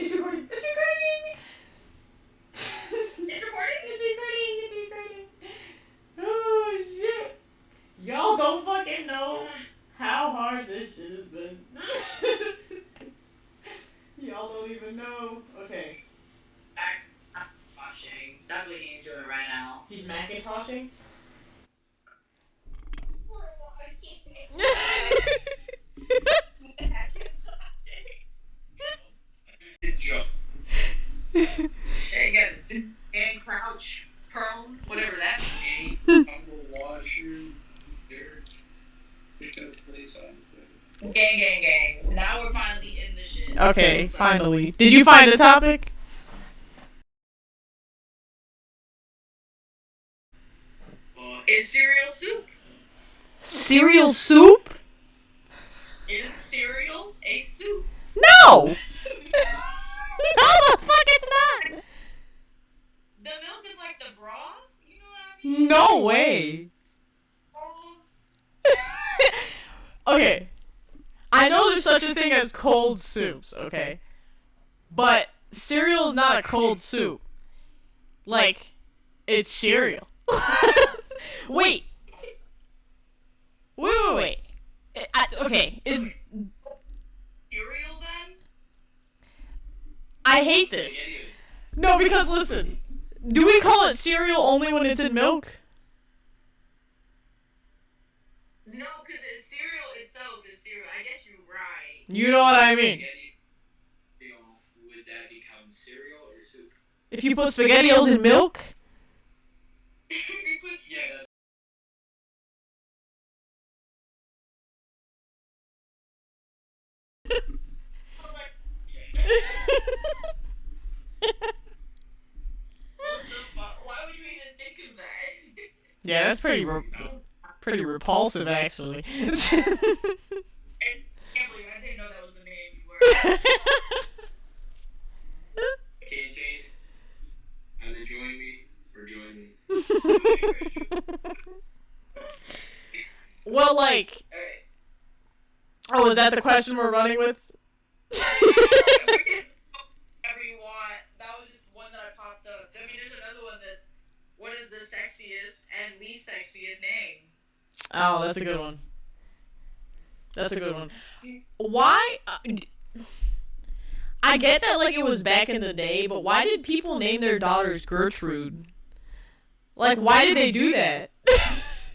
It's recording. It's recording. It's recording? It's recording. It's recording. Oh shit! Y'all don't fucking know how hard this shit has been. Y'all don't even know. Okay. Macintoshing. That's what he's doing right now. He's Macintoshing? Shit, got and crouch, prone, whatever that means. I'm gonna watch you there. Gang. Now we're finally in the shit. Okay, finally. Did you find the topic? Is cereal soup? Cereal soup? Is cereal a soup? No! No, the fuck it's not! The milk is like the broth? You know what I mean? No way! Okay. I know there's such a thing as cold soups, okay? But cereal is not a cold soup. Like, it's cereal. Wait. Wait. Okay, is... Cereal then? I hate this. No, because listen. Do we call it cereal only when it's in milk? No, because cereal itself is cereal. I guess you're right. You know what I mean. Would that become cereal or soup? If you put SpaghettiOs in milk? We put cereal. Yeah, that's Why would you even think of that? Yeah, that's pretty repulsive, actually. I can't believe I didn't know that was the name you were. can't change. Either join me or join me. Well, like... Alright. Oh, is that the question we're running with? Whatever you want. That was just one that I popped up. I mean, there's another one that's, what is the sexiest and least sexiest name? Oh, that's a good one. That's a good one. Why... I get that, like, it was back in the day, but why did people name their daughters Gertrude? Like, why did they do that? Because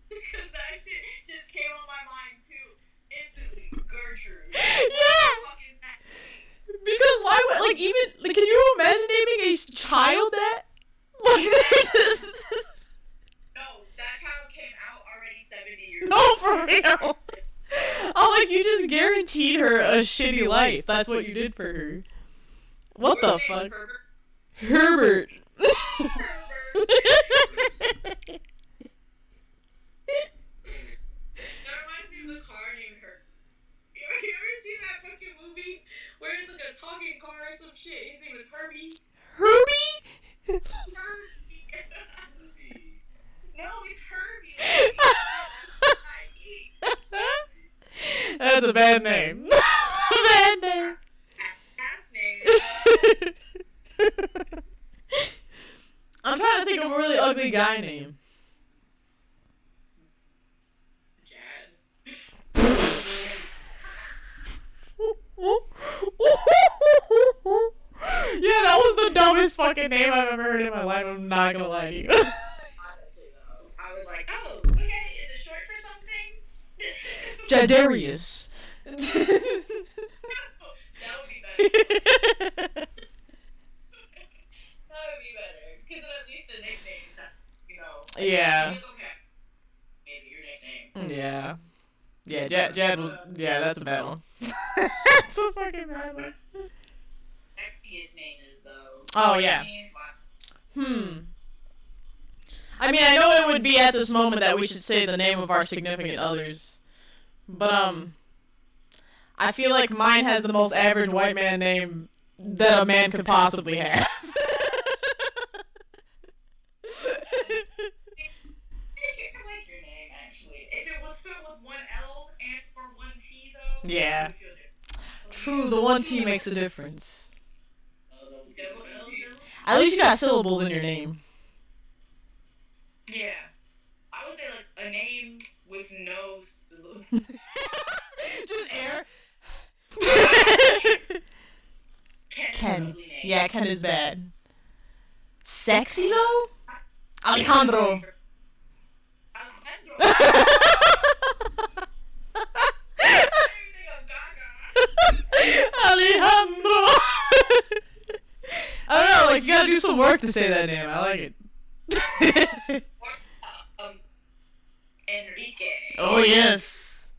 that shit just came on my mind, too. Instantly. Gertrude. Yeah! What the fuck is that? Because why would, like, even, like, can you imagine naming a child that? Like, there's No, that child came out already 70 years ago. No, for real. Oh, like, you just guaranteed her a shitty life. That's what you did for her. What the fuck? Herbert. That reminds me of the car named Her. You ever seen that fucking movie where it's like a talking car or some shit? His name is Herbie. Herbie? Herbie. No, it's Herbie. That's a bad name. That's a bad name. Ass name. I'm trying to think of a really ugly guy name. Jad. Yeah, that was the dumbest fucking name I've ever heard in my life. I'm not gonna lie to you. Honestly, though, I was like, oh, okay, is it short for something? Jadarius. That would be better. That would be better. Because at least the nicknames, you know. Yeah. Okay. Maybe your nickname. Yeah. Yeah, Jad was... Yeah, that's a bad one. That's a fucking bad one. Sexiest name is, though. Oh, yeah. I mean, I know it would be at this moment that we should say the name of our significant others. But, I feel like mine has the most average white man name that a man could possibly have. I like your name, actually. If it was spelled with one L and or one T, though, Yeah. I would feel different. True, the one T makes a difference. At least you got syllables in your name. Yeah. I would say like a name with no syllables. Just air. Ken. Ken. Yeah, Ken is bad. Sexy though? Alejandro. Alejandro. I don't know, like you gotta do some work to say that name. I like it. Enrique. Oh yes.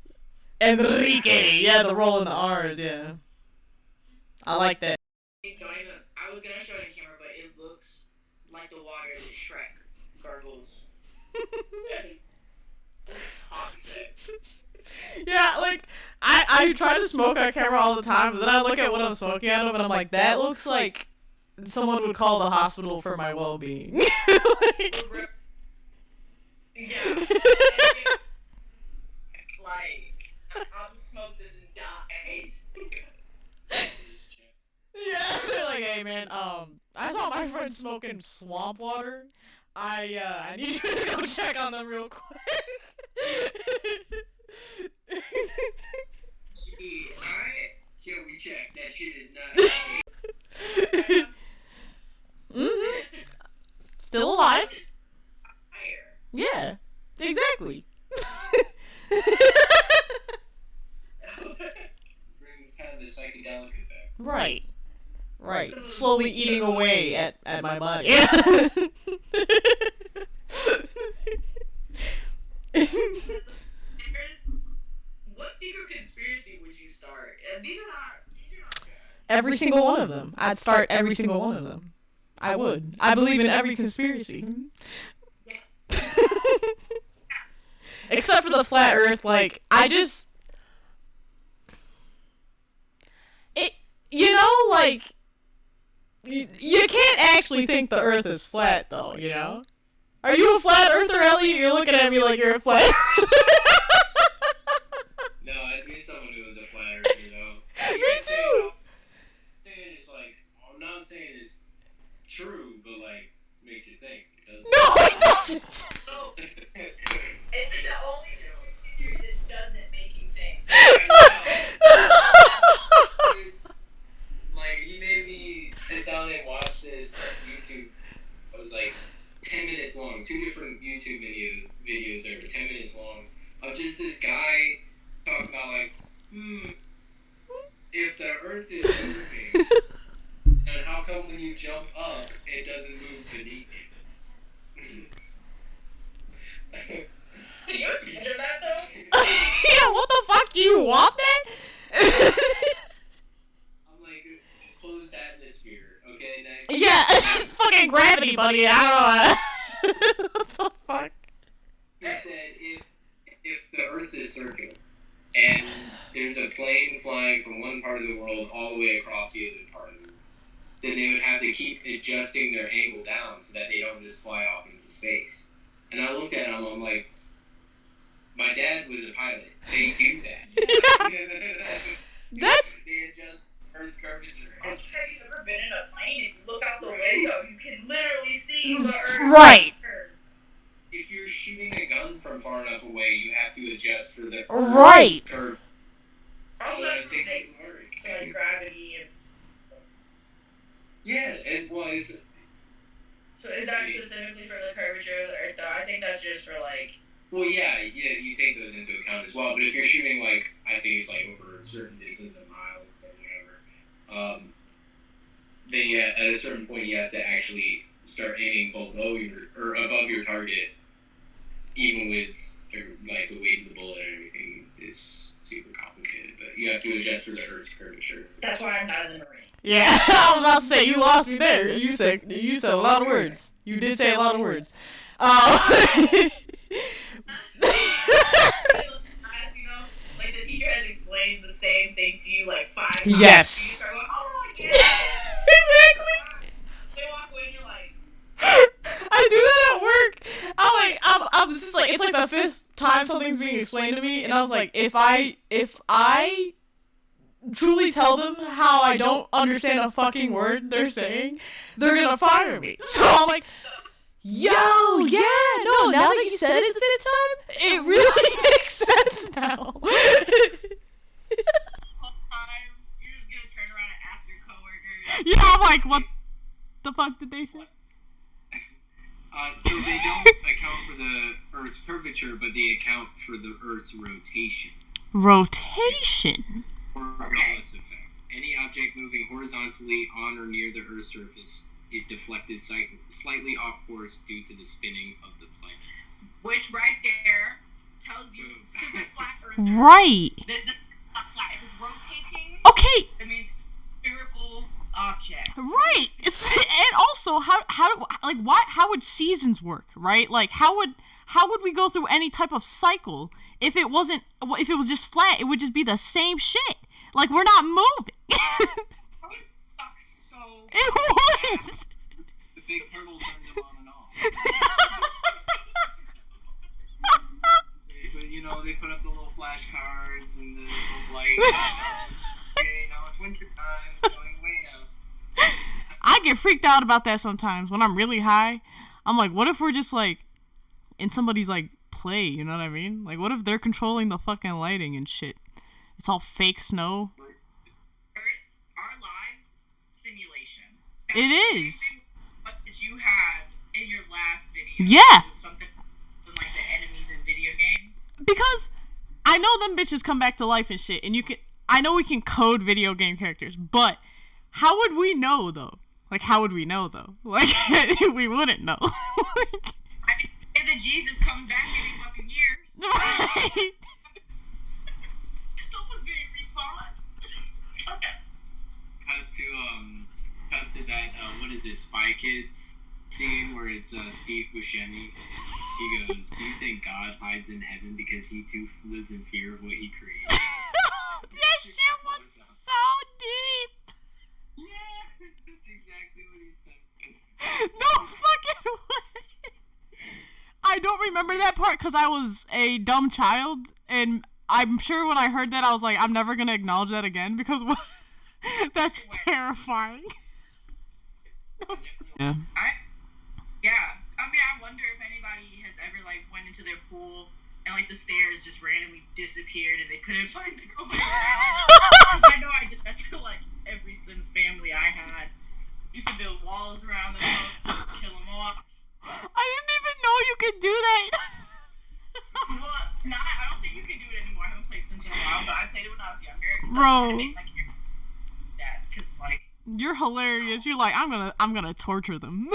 Enrique. Yeah, the roll in the R's, yeah. I like that. I was gonna show it on camera, but it looks like the water that Shrek gargles. It's toxic. Yeah, like I try to smoke on camera all the time, but then I look at what I'm smoking out of and I'm like, that looks like someone would call the hospital for my well-being. Like, yeah. Like, I'll smoke this and die. yeah, they're like, hey man, I saw my friend smoking swamp water. I need you to go check on them real quick. Gee, yeah, we checked. That shit is not. Still alive? Fire. Yeah, exactly. Brings kind of the psychedelic effect. Right. Right. Slowly eating away at my body. What secret conspiracy would you start? These are not bad. Every single one of them. I'd start every single one of them. I would. I believe in every conspiracy. Except for the flat earth, like, you know, like, you can't actually think the earth is flat, though, you know? Are you a flat earther, Ellie? You're looking at me like you're a flat earther. No, I knew someone who was a flat earther, you know? Me too! It's like, I'm not saying it's true, but like, makes you think. It doesn't. No, it doesn't! No. It's like the only theory that doesn't make you think. Like, he made me sit down and watch this YouTube. It was like 10 minutes long. 2 different YouTube videos that were 10 minutes long of just this guy talking about like, if the earth is moving, and how come when you jump up, it doesn't move beneath you? You're picture that though? Yeah, what the fuck? Do you want that? I'm like, closed atmosphere, okay? Next. Yeah, it's just fucking gravity, buddy. I don't know. What the fuck? He said if the earth is circular and there's a plane flying from one part of the world all the way across the other part of the world, then they would have to keep adjusting their angle down so that they don't just fly off into space. And I looked at him, I'm like, my dad was a pilot. They do that. That's... They adjust Earth's curvature. Have you ever been in a plane? If you look out the window, you can literally see the earth. Right. If you're shooting a gun from far enough away, you have to adjust for the Right. curve. Also, So that's I think something it would work. for like gravity and. Yeah, it was. So is that specifically for the curvature of the earth though? I think that's just for like. Well, yeah, you take those into account as well. But if you're shooting like, I think it's like over a certain distance, a mile or whatever, then yeah, at a certain point you have to actually start aiming below or above your target, even with like the weight of the bullet and everything is super complicated. But you have to adjust for the Earth's curvature. That's why I'm not in the Marine. Yeah, I was about to say, you lost me there. You said a lot of words. You did say a lot of words. As you know, like the teacher has explained the same thing to you like 5 times. Yes. You start going, oh, I get it. Exactly. They walk away and you're like, I do that at work. I'm just like, it's like the 5th time something's being explained to me, and I was like, if I truly tell them how I don't understand a fucking word they're saying, they're gonna fire me. So I'm like, yo, yeah, no, now that you said it the fifth time, it really makes sense now. You're just gonna turn around and ask your coworkers. Yeah, I'm like, what the fuck did they say? So they don't account for the Earth's curvature, but they account for the Earth's rotation. Rotation? Or Wallace effect. Any object moving horizontally on or near the Earth's surface is deflected slightly off course due to the spinning of the planet. Which right there tells you the flat Earth. Right. That's not flat. If it's rotating, okay. That means spherical object. Right. And also, how would seasons work, right? Like, how would we go through any type of cycle if it was just flat? It would just be the same shit. Like, we're not moving. It would. The big turtle turns them on and off. They put up the little flashcards and the little lights. Okay, now it's winter time. It's going away now. I get freaked out about that sometimes when I'm really high. I'm like, what if we're just like in somebody's like play? You know what I mean? Like, what if they're controlling the fucking lighting and shit? It's all fake snow. Earth, our lives, simulation. It is. What that you had in your last video? Yeah. Was something like the enemies in video games. Because I know them bitches come back to life and shit, and I know we can code video game characters, but how would we know though? Like, how would we know though? Like, we wouldn't know. If the Jesus comes back every fucking years. Right. Someone's being respawned. Cut to that, what is it, Spy Kids scene where it's Steve Buscemi. He goes, "Do you think God hides in heaven because he too lives in fear of what he created?" That shit was so deep. Yeah, that's exactly what he said. No fucking way. I don't remember that part because I was a dumb child, and I'm sure when I heard that, I was like, I'm never gonna acknowledge that again because that's terrifying. Yeah. I mean, I wonder if anybody has ever like went into their pool and like the stairs just randomly disappeared and they couldn't find the girl. I know I did that to like every Sims family I had. Used to build walls around them, kill them off. I didn't even know you could do that. Well, I don't think you can do it anymore. I haven't played Sims in a while, but I played it when I was younger. Bro. That's because like. You're hilarious. You're like, I'm gonna torture them.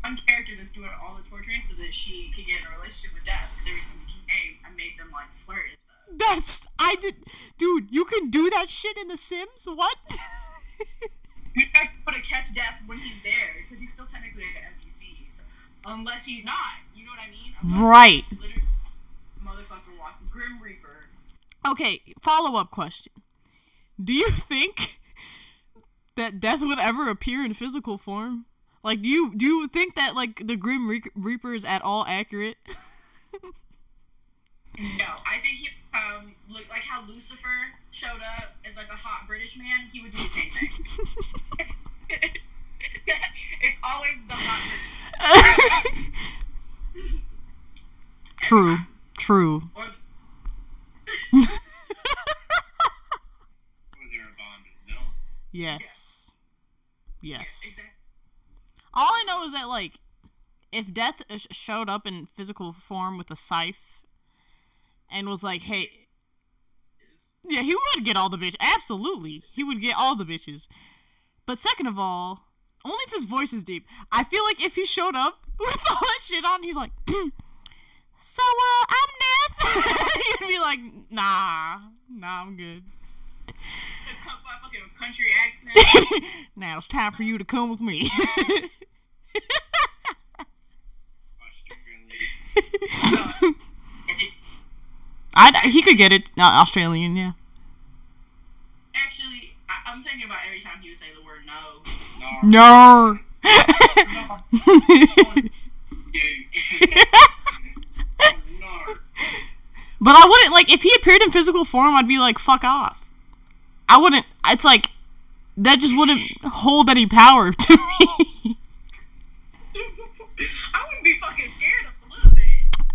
One character that's doing all the torturing so that she could get in a relationship with Death. Because everything became, I made them like flirt and stuff. Dude, you can do that shit in The Sims? What? You have to catch Death when he's there, because he's still technically an NPC. So, unless he's not, you know what I mean? Unless right. Literally, motherfucker walking Grim Reaper. Okay, follow-up question. Do you think that Death would ever appear in physical form? Like, do you think that, like, the Grim Reaper is at all accurate? No, I think he look like how Lucifer showed up as like a hot British man. He would do the same thing. It's always the hot British man. True. Or Yes. Exactly. All I know is that, like, if Death showed up in physical form with a scythe and was like, hey... Yeah, he would get all the bitches. Absolutely. He would get all the bitches. But second of all, only if his voice is deep. I feel like if he showed up with all that shit on, he's like, so, I'm Death. You'd be like, nah, I'm good. Fucking country accent. Now it's time for you to come with me. He could get it. Australian, yeah. Actually, I'm thinking about every time he would say the word no. No. But I wouldn't, like, if he appeared in physical form, I'd be like, fuck off. I wouldn't, it's like, that just wouldn't hold any power to me. I would be fucking scared a little bit.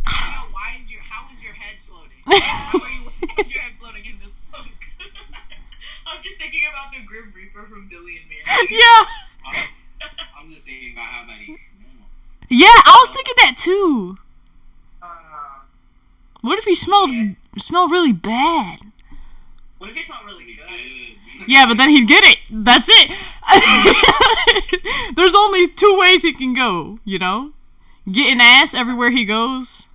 How is your head floating? How is your head floating in this book? I'm just thinking about the Grim Reaper from Billy and Mandy. Yeah. I'm just thinking about how he smells. Yeah, I was thinking that too. What if he smelled really bad? What if he smelled really good? Yeah, but then he'd get it. That's it. There's only 2 ways he can go, you know? Getting ass everywhere he goes.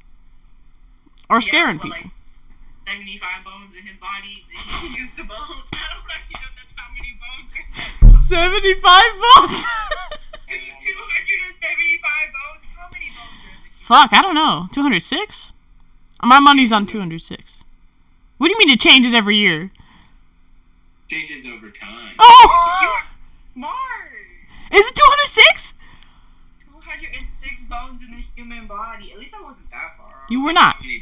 Or scaring people. Like 75 bones in his body that he used to bone. I don't actually know if that's how many bones are in his 75 bones? 275 bones? How many bones are in the Fuck, I don't know. 206? My money's on 206. What do you mean it changes every year? Changes over time. Oh! Smart! Is it 206? 206 bones in the human body. At least I wasn't that far off. You were not. How many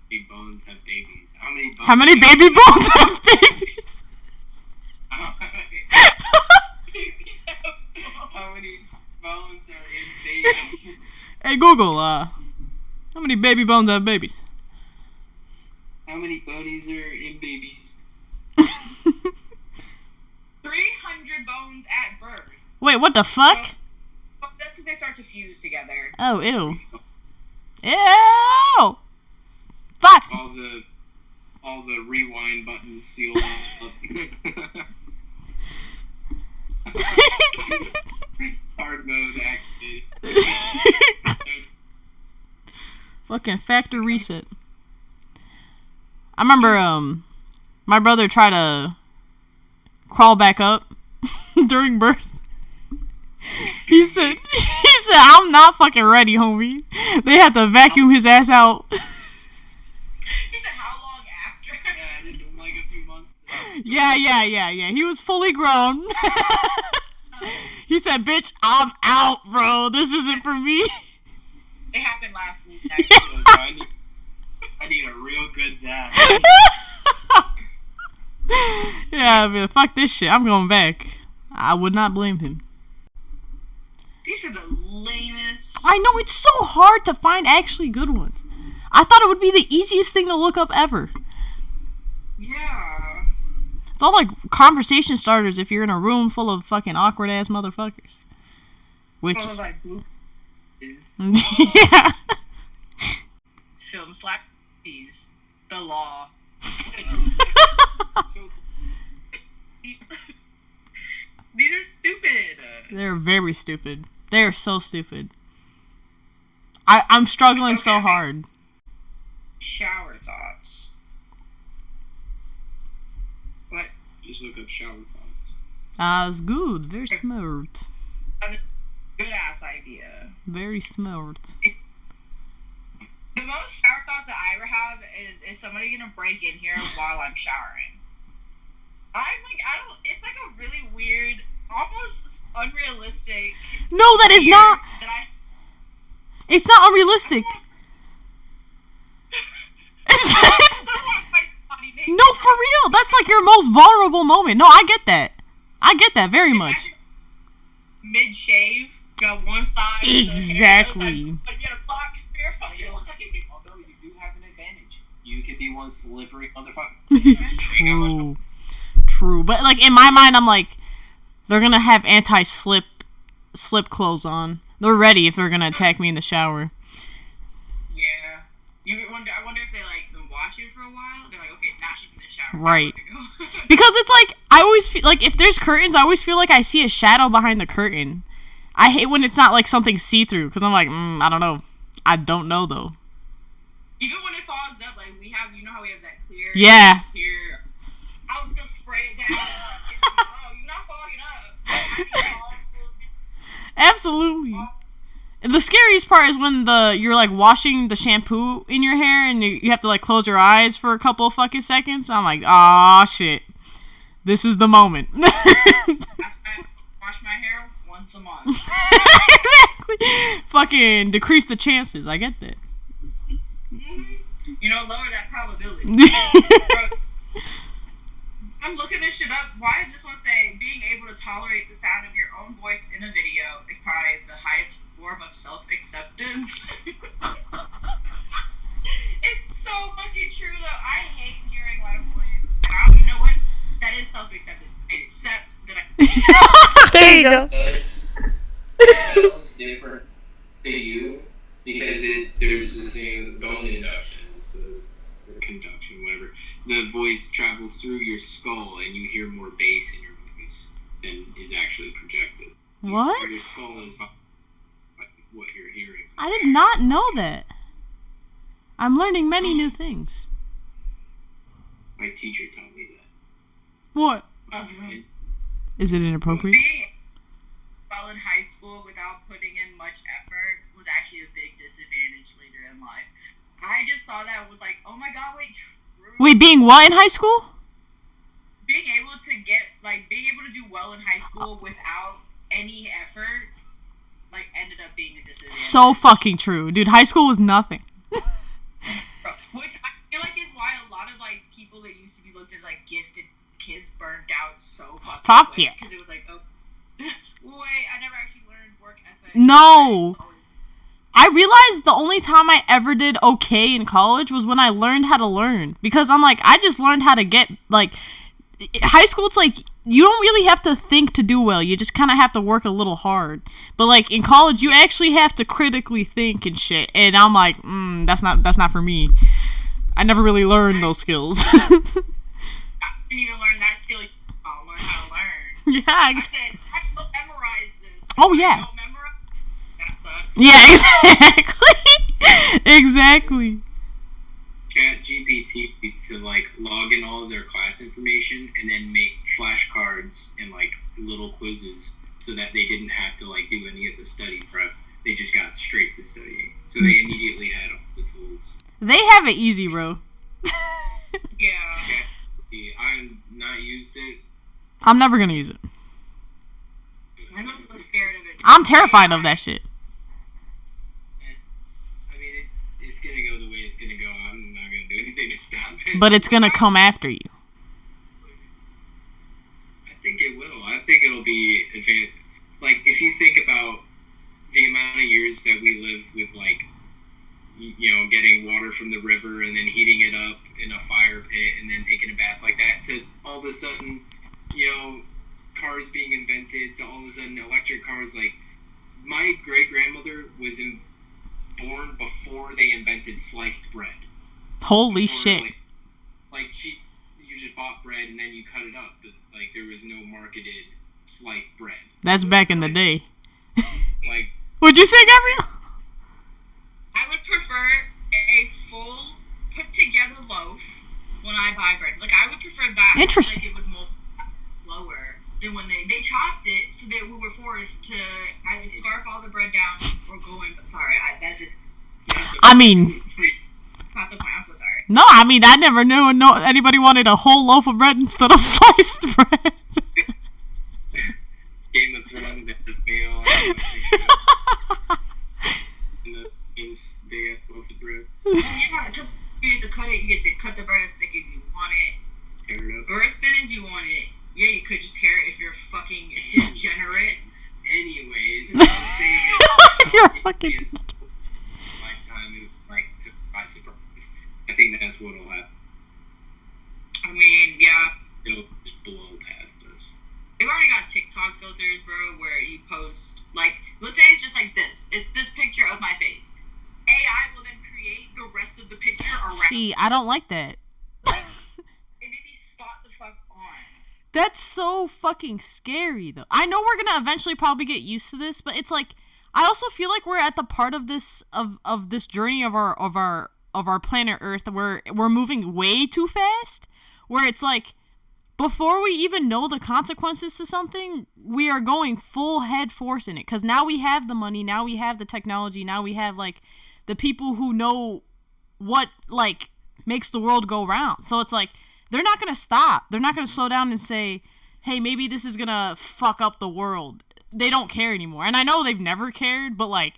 big bones have babies? How many baby bones have babies? How many bones are in babies? Hey Google, how many baby bones have babies? How many bonies are in babies? 300 bones at birth. Wait, what the fuck? That's because they start to fuse together. Oh, ew. Ew! Fuck! All the rewind buttons sealed up. Hard mode activated. Fucking factor reset. I remember, my brother tried to crawl back up during birth. He said, I'm not fucking ready, homie. They had to vacuum his ass out. You said how long after? Yeah, just like a few months. Yeah. He was fully grown. He said, bitch, I'm out, bro. This isn't for me. It happened last week, actually. I need a real good dad. Yeah, man, fuck this shit. I'm going back. I would not blame him. These are the lamest. I know, it's so hard to find actually good ones. I thought it would be the easiest thing to look up ever. Yeah. It's all like conversation starters if you're in a room full of fucking awkward ass motherfuckers. Which Full of like blue is yeah. film slap fees. The law. These are stupid. They're very stupid. They're so stupid. I'm struggling so hard. Shower thoughts. What? Just look up shower thoughts. That's good. Very smart. Good ass idea. Very smart. The most shower thoughts that I ever have is somebody gonna break in here while I'm showering? It's like a really weird, almost unrealistic. No, that is not. It's not unrealistic. No, for real. That's like your most vulnerable moment. No, I get that. I get that very much. Mid shave, got one side. Exactly. But you got a box for your fucking life. Although you do have an advantage. You could be one slippery motherfucker. True. But like in my mind, I'm like, they're gonna have anti-slip clothes on. They're ready if they're gonna attack me in the shower. Yeah. I wonder if they like been watching for a while. They're like, okay, now she's in the shower. Right. Because it's like I always feel like if there's curtains, I always feel like I see a shadow behind the curtain. I hate when it's not like something see-through because I'm like, I don't know. I don't know though. Even when it fogs up, like we have, you know how we have that clear. Yeah. Clear. I would still spray it down. Oh, you're not fogging up. Absolutely. The scariest part is when you're like washing the shampoo in your hair and you have to like close your eyes for a couple of fucking seconds. I'm like, ah, shit. This is the moment. Wash my hair once a month. Exactly. Fucking decrease the chances. I get that. Lower that probability. Bro, I'm looking this shit up. Why did this one say being able to tolerate the sound of your own voice in a video is probably the highest form of self-acceptance? It's so fucking true, though. I hate hearing my voice. You know what? That is self-acceptance. Except that I... There you go. It sounds different to you because there's this thing, bone induction, or conduction, whatever. The voice travels through your skull and you hear more bass in your voice than is actually projected. What? Your skull is what you're hearing. I did not know that. I'm learning many new things. My teacher taught me that. What? Uh-huh. Is it inappropriate? Being well in high school without putting in much effort was actually a big disadvantage later in life. I just saw that and was like, oh my god, wait, true. Wait, being what in high school? Being able to do well in high school without any effort, ended up being a disadvantage. So fucking true. Dude, high school was nothing. Which I feel like is why a lot of, people that used to be looked as, gifted kids burned out so fucking Fuck quick. yeah. Because it was like, oh, wait, I never actually learned work ethic. No. I realized the only time I ever did okay in college was when I learned how to learn. Because I'm like, I just learned how to get, high school, it's like, you don't really have to think to do well. You just kind of have to work a little hard. But, in college, you actually have to critically think and shit. And I'm like, that's not for me. I never really learned those skills. I didn't even learn that skill. I'll learn how to learn. Yeah, I said, I don't memorize this. Oh, yeah. I don't memorize. That sucks. Yeah, exactly. Exactly. ChatGPT to log in all of their class information and then make flashcards and little quizzes so that they didn't have to do any of the study prep. They just got straight to studying. So they immediately had all the tools. They have it easy, bro. Yeah. I'm not used it. I'm never gonna use it. I'm a little scared of it. I'm terrified of that shit. I mean, it's gonna go the way it's gonna go. I'm not gonna do anything to stop it. But it's gonna come after you. I think it will. I think it'll be advanced. If you think about the amount of years that we lived with, getting water from the river and then heating it up in a fire pit and then taking a bath like that, to all of a sudden, cars being invented, to all of a sudden electric cars. My great-grandmother was born before they invented sliced bread. Holy shit. You just bought bread and then you cut it up, but there was no marketed sliced bread. That's back in the day. What'd you say, Gabrielle? I would prefer a full put together loaf when I buy bread. I would prefer that. Interesting. It would mold slower than when they chopped it, so that we were forced to either scarf all the bread down or go in. Sorry, I mean, it's not the point. I'm so sorry. No, I mean, I never knew anybody wanted a whole loaf of bread instead of sliced bread. Game of Thrones at this meal. Big loaf of bread. Yeah, because you get to cut it. You get to cut the bread as thick as you want it, Tear it up. or as thin as you want it. Yeah, you could just tear it if you're a fucking degenerate. Anyway, If you're a fucking lifetime took by surprise. I think that's what'll happen. I mean, yeah. It'll just blow past us. They've already got TikTok filters, bro, where you post, let's say it's just this. It's this picture of my face. AI will then create the rest of the picture around. See, I don't like that. And maybe spot the fuck on. That's so fucking scary, though. I know we're gonna eventually probably get used to this, but it's I also feel like we're at the part of this of this journey of our planet Earth where we're moving way too fast. Where it's before we even know the consequences to something, we are going full head force in it. Because now we have the money, now we have the technology, now we have the people who know what makes the world go round. So it's they're not gonna stop. They're not gonna slow down and say, hey, maybe this is gonna fuck up the world. They don't care anymore. And I know they've never cared, but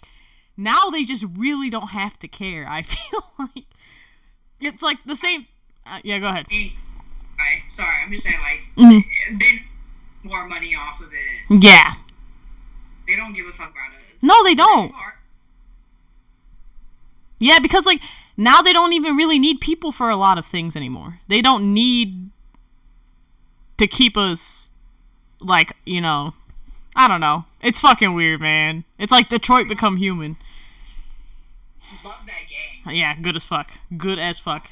now they just really don't have to care. I feel It's like the same. Yeah, go ahead. Sorry, I'm just saying, like, they more money off of it. Yeah. They don't give a fuck about us. No, they don't. Yeah, because, like, now they don't even really need people for a lot of things anymore. They don't need to keep us, like, you know, I don't know. It's fucking weird, man. It's like Detroit Become Human. Love that game. Yeah, good as fuck. Good as fuck.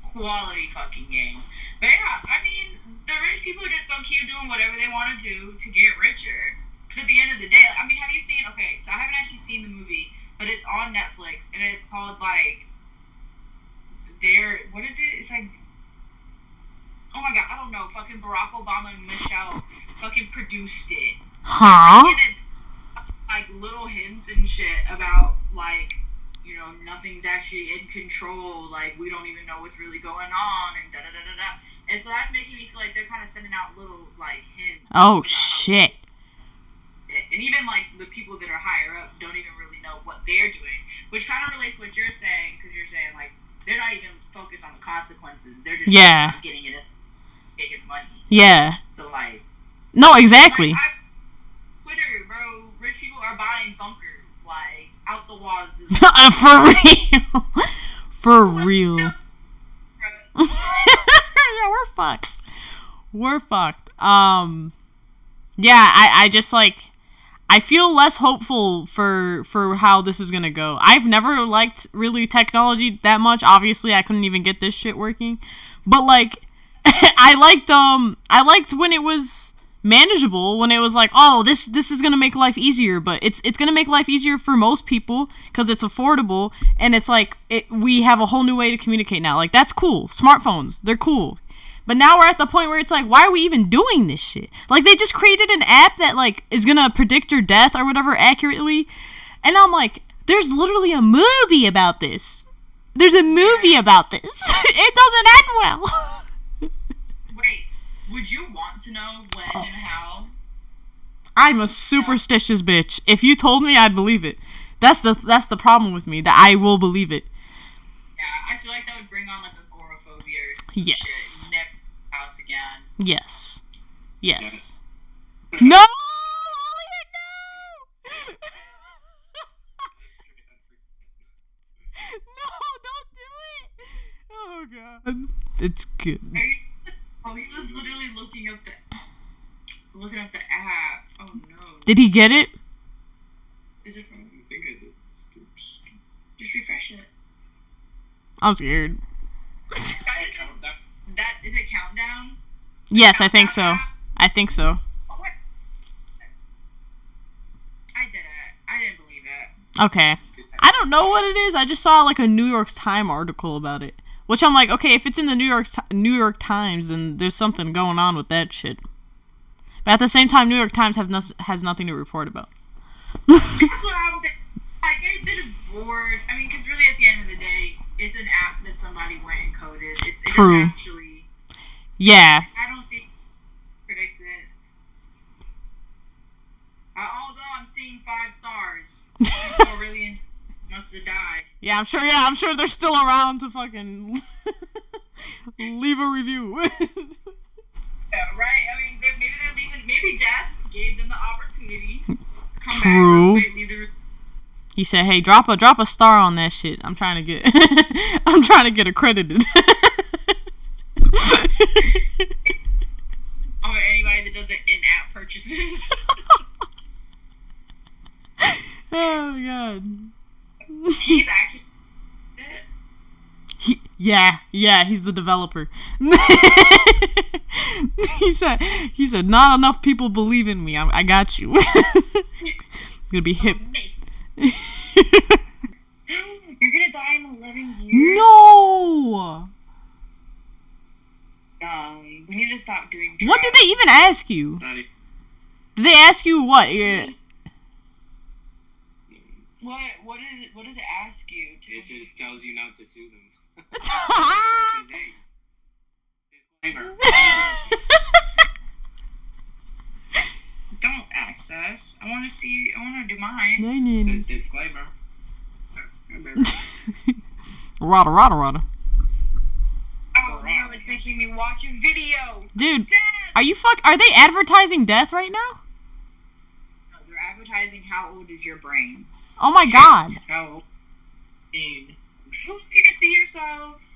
Quality fucking game. But yeah, I mean, the rich people are just gonna keep doing whatever they want to do to get richer. Because at the end of the day, I mean, have you seen, okay, so I haven't actually seen the movie, but it's on Netflix, and it's called, like, what is it? It's like, oh my god, I don't know, fucking Barack Obama and Michelle fucking produced it. Huh? And it, like, little hints and shit about, like, you know, nothing's actually in control, like, we don't even know what's really going on, and da-da-da-da-da. And so that's making me feel like they're kind of sending out little, like, hints. Oh, shit. And even, like, the people that are higher up don't even really know what they're doing, which kind of relates to what you're saying, because you're saying, like, they're not even focused on the consequences. They're just focused on getting it, making money. Yeah. So, like... No, exactly. Like, Twitter, bro, rich people are buying bunkers, like, out the wazoo. For real. For real. Yeah, we're fucked. We're fucked. Yeah, I just, like... I feel less hopeful for how this is gonna go. I've never liked really technology that much. Obviously, I couldn't even get this shit working. But, like, I liked when it was manageable, when it was like, oh, this is gonna make life easier. But it's gonna make life easier for most people because it's affordable, and it's like we have a whole new way to communicate now. Like, that's cool. Smartphones, they're cool. But now we're at the point where it's like, why are we even doing this shit? Like, they just created an app that, like, is gonna predict your death or whatever accurately. And I'm like, there's literally a movie about this. There's a movie about this. It doesn't end well. Wait, would you want to know when and how? I'm a superstitious bitch. If you told me, I'd believe it. That's the problem with me, that I will believe it. Yeah, I feel like that would bring on, like, agoraphobia or some yes. shit. Never house again. Yes. Yes. No! No! Don't do it! Oh, God. It's good. Oh, he was literally looking up the app. Oh, no. Did he get it? Is it from... I think I did. Just refresh it. I'm scared. Is it Countdown? Yes, I think so. I think so. Oh, what? I did it. I didn't believe it. Okay. I don't know what it is. I just saw, like, a New York Times article about it. Which I'm like, okay, if it's in the New York Times, then there's something going on with that shit. But at the same time, New York Times has nothing to report about. That's what I'm thinking. Like, they're just bored. I mean, because really, at the end of the day, it's an app that somebody went and coded. It's True. Actually... Yeah. I don't see... predict it. Although I'm seeing 5 stars. People really must have died. Yeah, I'm sure they're still around to fucking leave a review. Yeah, right? I mean, maybe they're leaving... Maybe death gave them the opportunity to come True. back. Leave the... He said, "Hey, drop a star on that shit. I'm trying to get accredited." Oh, anybody that does it in-app purchases. Oh God. He's actually it. Yeah, he's the developer. He said, "Not enough people believe in me. I got you." Gonna be hip. You're gonna die in 11 years? No! We need to stop doing drugs. What did they even ask you? Did they ask you what? Yeah. What does it ask you? It just tells you not to sue them. Disclaimer. Don't access. I want to do mine. It says disclaimer. Rada. Oh no, it's making me watch a video. Dude, Death! are they advertising death right now? No, they're advertising how old is your brain. Oh my god. How old? You can see yourself.